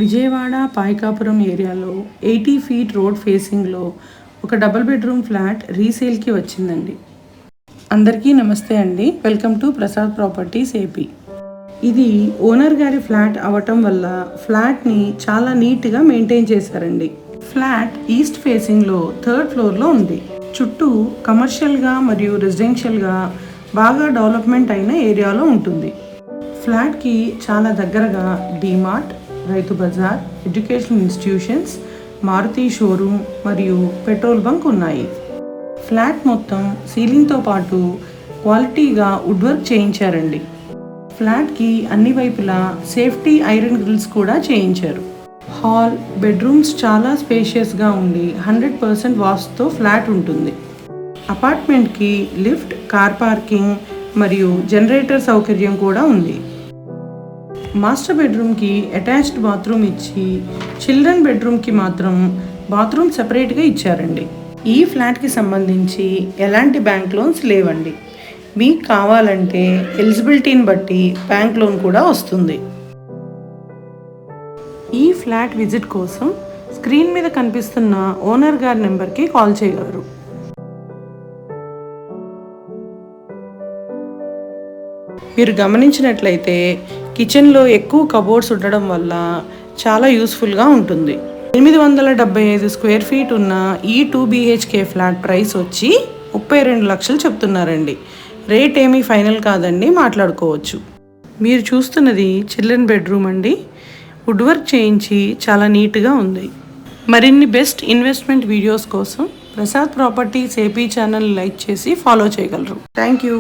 విజయవాడ పాయకాపురం ఏరియాలో 80 feet road ఫేసింగ్లో ఒక డబుల్ బెడ్రూమ్ ఫ్లాట్ రీసేల్కి వచ్చిందండి. అందరికీ నమస్తే అండి. Welcome to Prasad properties AP. ఇది ఓనర్ గారి ఫ్లాట్ అవటం వల్ల ఫ్లాట్ని చాలా నీట్గా మెయింటైన్ చేశారండి. ఫ్లాట్ ఈస్ట్ ఫేసింగ్లో 3rd ఫ్లోర్లో ఉంది. చుట్టూ కమర్షియల్గా మరియు రెసిడెన్షియల్గా బాగా డెవలప్మెంట్ అయిన ఏరియాలో ఉంటుంది. ఫ్లాట్కి చాలా దగ్గరగా DMart, Rythu Bazar, educational institutions, Maruti showroom మరియు పెట్రోల్ బంక్ ఉన్నాయి. ఫ్లాట్ మొత్తం సీలింగ్తో పాటు క్వాలిటీగా వుడ్ వర్క్ చేయించారండి. ఫ్లాట్కి అన్ని వైపులా సేఫ్టీ ఐరన్ గ్రిల్స్ కూడా చేయించారు. హాల్, బెడ్రూమ్స్ చాలా స్పేషియస్గా ఉండి 100% వాస్తుతో ఫ్లాట్ ఉంటుంది. అపార్ట్మెంట్కి లిఫ్ట్, కార్ పార్కింగ్ మరియు జనరేటర్ సౌకర్యం కూడా ఉంది. మాస్టర్ బెడ్రూమ్కి అటాచ్డ్ బాత్రూమ్ ఇచ్చి చిల్డ్రన్ బెడ్రూమ్కి మాత్రం బాత్రూమ్ సెపరేట్గా ఇచ్చారండి. ఈ ఫ్లాట్కి సంబంధించి ఎలాంటి బ్యాంక్ లోన్స్ లేవండి. మీకు కావాలంటే ఎలిజిబిలిటీని బట్టి బ్యాంక్ లోన్ కూడా వస్తుంది. ఈ ఫ్లాట్ విజిట్ కోసం స్క్రీన్ మీద కనిపిస్తున్న ఓనర్ గారి నెంబర్కి కాల్ చేయగలరు. మీరు గమనించినట్లయితే కిచెన్లో ఎక్కువ కబోర్డ్స్ ఉండడం వల్ల చాలా యూస్ఫుల్గా ఉంటుంది. 875 స్క్వేర్ ఫీట్ ఉన్న ఈ 2 BHK ఫ్లాట్ ప్రైస్ వచ్చి 32 లక్షలు చెప్తున్నారండి. రేట్ ఏమీ ఫైనల్ కాదండి, మాట్లాడుకోవచ్చు. మీరు చూస్తున్నది చిల్డ్రన్ బెడ్రూమ్ అండి. వుడ్ వర్క్ చేయించి చాలా నీట్గా ఉంది. మరిన్ని బెస్ట్ ఇన్వెస్ట్మెంట్ వీడియోస్ కోసం Prasad properties AP channel like చేసి ఫాలో చేయగలరు. Thank you.